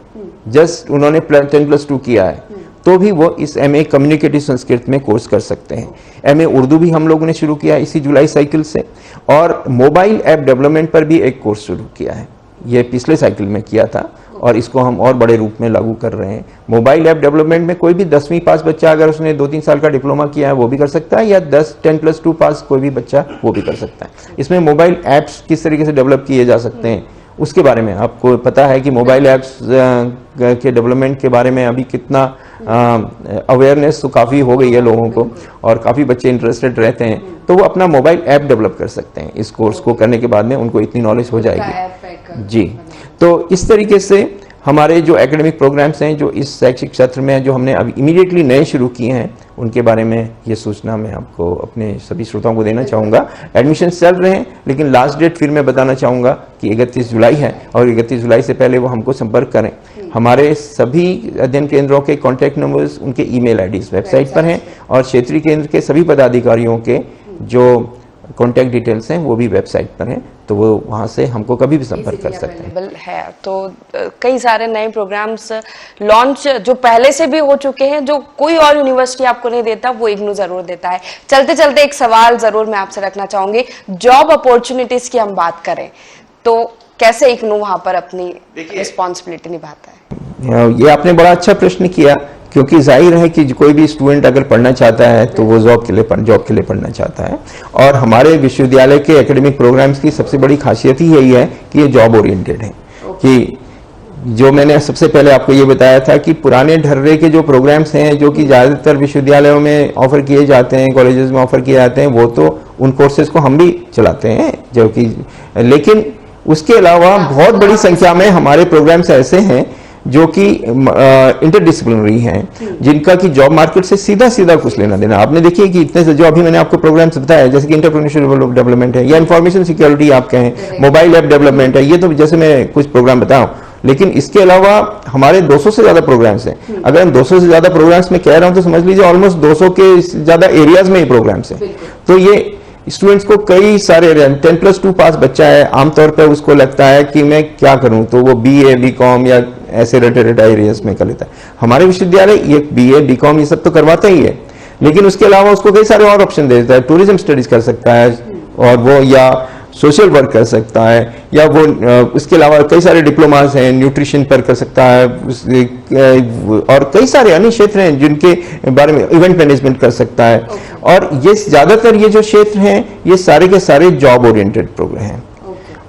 Speaker 2: जस्ट उन्होंने 10+2 किया है, तो भी वो इस MA कम्युनिकेटिव संस्कृत में कोर्स कर सकते हैं। MA उर्दू भी हम लोगों ने शुरू किया इसी जुलाई साइकिल से, और मोबाइल ऐप डेवलपमेंट पर भी एक कोर्स शुरू किया है। ये पिछले साइकिल में किया था और इसको हम और बड़े रूप में लागू कर रहे हैं। मोबाइल ऐप डेवलपमेंट में कोई भी 10वीं पास बच्चा अगर उसने 2-3 साल का डिप्लोमा किया है वो भी कर सकता है, या 10+2 पास कोई भी बच्चा वो भी कर सकता है। इसमें मोबाइल ऐप्स किस तरीके से डेवलप किए जा सकते हैं उसके बारे में आपको पता है कि मोबाइल ऐप्स के डेवलपमेंट के बारे में अभी कितना अवेयरनेस तो काफ़ी हो गई है लोगों को, और काफ़ी बच्चे इंटरेस्टेड रहते हैं, तो वो अपना मोबाइल ऐप डेवलप कर सकते हैं। इस कोर्स को करने के बाद में उनको इतनी नॉलेज हो जाएगी जी। तो इस तरीके से हमारे जो एकेडमिक प्रोग्राम्स हैं जो इस शैक्षिक सत्र में जो हमने अभी इमीडिएटली नए शुरू किए हैं उनके बारे में ये सूचना मैं आपको अपने सभी श्रोताओं को देना चाहूँगा। एडमिशन चल रहे हैं, लेकिन लास्ट डेट फिर मैं बताना चाहूँगा कि 31 जुलाई है और 31 जुलाई से पहले वो हमको संपर्क करें। हमारे सभी अध्ययन केंद्रों के कॉन्टैक्ट नंबर्स, उनके ईमेल आईडीज वेबसाइट पर हैं और क्षेत्रीय केंद्र के सभी पदाधिकारियों के जो कॉन्टैक्ट डिटेल्स हैं वो भी वेबसाइट पर हैं, तो वो वहाँ से हमको कभी भी संपर्क कर सकते हैं।
Speaker 1: है तो कई सारे नए प्रोग्राम्स लॉन्च जो पहले से भी हो चुके हैं, जो कोई और यूनिवर्सिटी आपको नहीं देता वो इग्नू जरूर देता है। चलते चलते एक सवाल जरूर मैं आपसे रखना चाहूंगी, जॉब अपॉर्चुनिटीज की हम बात करें तो कैसे इग्नू वहां पर अपनी रिस्पॉन्सिबिलिटी निभाता है?
Speaker 2: ये आपने बड़ा अच्छा प्रश्न किया, क्योंकि जाहिर है कि कोई भी स्टूडेंट अगर पढ़ना चाहता है तो वो जॉब के लिए पढ़ना चाहता है। और हमारे विश्वविद्यालय के एकेडमिक प्रोग्राम्स की सबसे बड़ी खासियत ही यही है कि ये जॉब ओरिएंटेड है। कि जो मैंने सबसे पहले आपको ये बताया था कि पुराने ढर्रे के जो प्रोग्राम्स हैं जो कि ज़्यादातर विश्वविद्यालयों में ऑफर किए जाते हैं, कॉलेजेस में ऑफर किए जाते हैं, वो तो उन कोर्सेज को हम भी चलाते हैं जो कि, लेकिन उसके अलावा बहुत बड़ी संख्या में हमारे प्रोग्राम्स ऐसे हैं जो कि इंटरडिसिप्लिनरी हैं, जिनका कि जॉब मार्केट से सीधा सीधा कुछ लेना देना। आपने देखिए कि इतने से जो अभी मैंने आपको प्रोग्राम्स बताया, जैसे कि इंटरप्रेन्योरशिप डेवलपमेंट है या इंफॉर्मेशन सिक्योरिटी आप कहें, मोबाइल ऐप डेवलपमेंट है, ये तो जैसे मैं कुछ प्रोग्राम बताऊं, लेकिन इसके अलावा हमारे 200 से ज्यादा प्रोग्राम्स हैं। अगर हम 200 से ज्यादा प्रोग्राम्स में कह रहा हूं तो समझ लीजिए ऑलमोस्ट 200 के ज्यादा एरियाज में ही प्रोग्राम्स हैं। तो ये स्टूडेंट्स को कई सारे 10+2 पास बच्चा है, आमतौर पर उसको लगता है कि मैं क्या करूं, तो वो BA BCom या ऐसे रिलेटेड एरियाज में कर लेता है। हमारे विश्वविद्यालय ये BA BCom ये सब तो करवाता ही है, लेकिन उसके अलावा उसको कई सारे और ऑप्शन दे देता है। टूरिज्म स्टडीज कर सकता है और वो, या सोशल वर्क कर सकता है, या वो उसके अलावा कई सारे डिप्लोमास हैं, न्यूट्रिशन पर कर सकता है, और कई सारे अन्य क्षेत्र हैं जिनके बारे में इवेंट मैनेजमेंट कर सकता है। और ये ज्यादातर ये जो क्षेत्र हैं ये सारे के सारे जॉब ओरिएंटेड प्रोग्राम हैं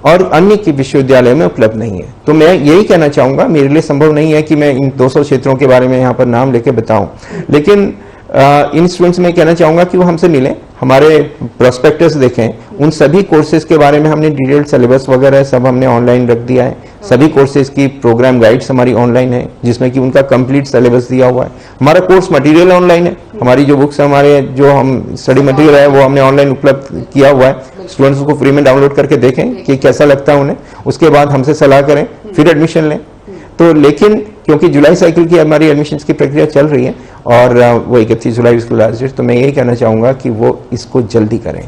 Speaker 2: और अन्य के विश्वविद्यालय में उपलब्ध नहीं है। तो मैं यही कहना चाहूंगा, मेरे लिए संभव नहीं है कि मैं इन 200 क्षेत्रों के बारे में यहाँ पर नाम लेके बताऊं, लेकिन इन स्टूडेंट्स में कहना चाहूंगा कि वो हमसे मिलें, हमारे प्रोस्पेक्टस देखें, उन सभी कोर्सेज के बारे में हमने डिटेल्ड सिलेबस वगैरह सब हमने ऑनलाइन रख दिया है। सभी कोर्सेज की प्रोग्राम गाइड्स हमारी ऑनलाइन है, जिसमें कि उनका कंप्लीट सिलेबस दिया हुआ है। हमारा कोर्स मटेरियल ऑनलाइन है, हमारी जो बुक्स हमारे जो हम स्टडी मटेरियल है वो हमने ऑनलाइन उपलब्ध किया हुआ है। स्टूडेंट्स को फ्री में डाउनलोड करके देखें कि कैसा लगता है उन्हें, उसके बाद हमसे सलाह करें, फिर एडमिशन लें। तो लेकिन क्योंकि जुलाई साइकिल की हमारी एडमिशन्स की प्रक्रिया चल रही है और वो 31 जुलाई उसको लास्ट डेट, तो मैं यही कहना चाहूंगा कि वो इसको जल्दी करें।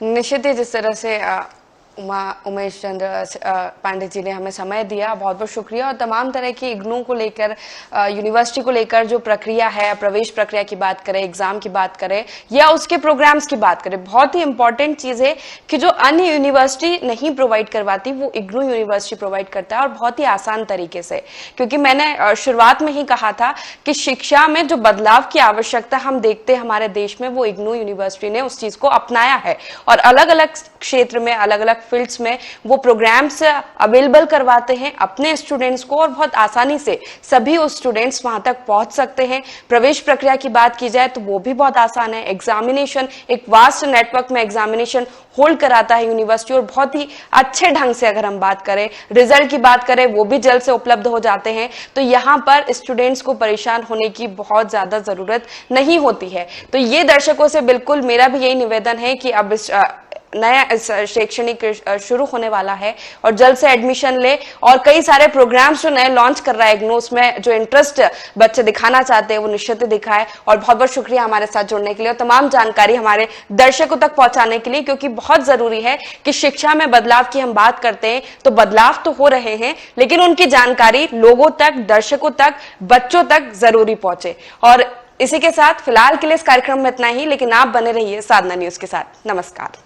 Speaker 1: निश्चित ही जिस तरह से उमेश चंद्र पांडे जी ने हमें समय दिया, बहुत बहुत शुक्रिया। और तमाम तरह की इग्नू को लेकर, यूनिवर्सिटी को लेकर जो प्रक्रिया है, प्रवेश प्रक्रिया की बात करें, एग्जाम की बात करें या उसके प्रोग्राम्स की बात करें, बहुत ही इंपॉर्टेंट चीज है कि जो अन्य यूनिवर्सिटी नहीं प्रोवाइड करवाती वो इग्नू यूनिवर्सिटी प्रोवाइड करता है, और बहुत ही आसान तरीके से। क्योंकि मैंने शुरुआत में ही कहा था कि शिक्षा में जो बदलाव की आवश्यकता हम देखते हैं हमारे देश में, वो इग्नू यूनिवर्सिटी ने उस चीज को अपनाया है और अलग अलग क्षेत्र में, अलग अलग फील्ड्स में वो प्रोग्राम्स अवेलेबल करवाते हैं अपने स्टूडेंट्स को, और बहुत आसानी से सभी उस स्टूडेंट्स वहां तक पहुंच सकते हैं। प्रवेश प्रक्रिया की बात की जाए तो वो भी बहुत आसान है। एग्जामिनेशन, एक वास्ट नेटवर्क में एग्जामिनेशन होल्ड कराता है यूनिवर्सिटी, और बहुत ही अच्छे ढंग से अगर हम बात करें, रिजल्ट की बात करें, वो भी जल्द से उपलब्ध हो जाते हैं। तो यहाँ पर स्टूडेंट्स को परेशान होने की बहुत ज्यादा जरूरत नहीं होती है। तो ये दर्शकों से बिल्कुल मेरा भी यही निवेदन है कि अब नया शैक्षणिक शुरू होने वाला है और जल्द से एडमिशन ले, और कई सारे प्रोग्राम्स जो नए लॉन्च कर रहा है इग्नू, में जो इंटरेस्ट बच्चे दिखाना चाहते हैं वो निश्चित ही दिखाए। और बहुत बहुत शुक्रिया हमारे साथ जुड़ने के लिए और तमाम जानकारी हमारे दर्शकों तक पहुंचाने के लिए, क्योंकि बहुत जरूरी है कि शिक्षा में बदलाव की हम बात करते हैं तो बदलाव तो हो रहे हैं, लेकिन उनकी जानकारी लोगों तक, दर्शकों तक, बच्चों तक जरूरी पहुंचे। और इसी के साथ फिलहाल के लिए इस कार्यक्रम में इतना ही, लेकिन आप बने रहिए साधना न्यूज के साथ। नमस्कार।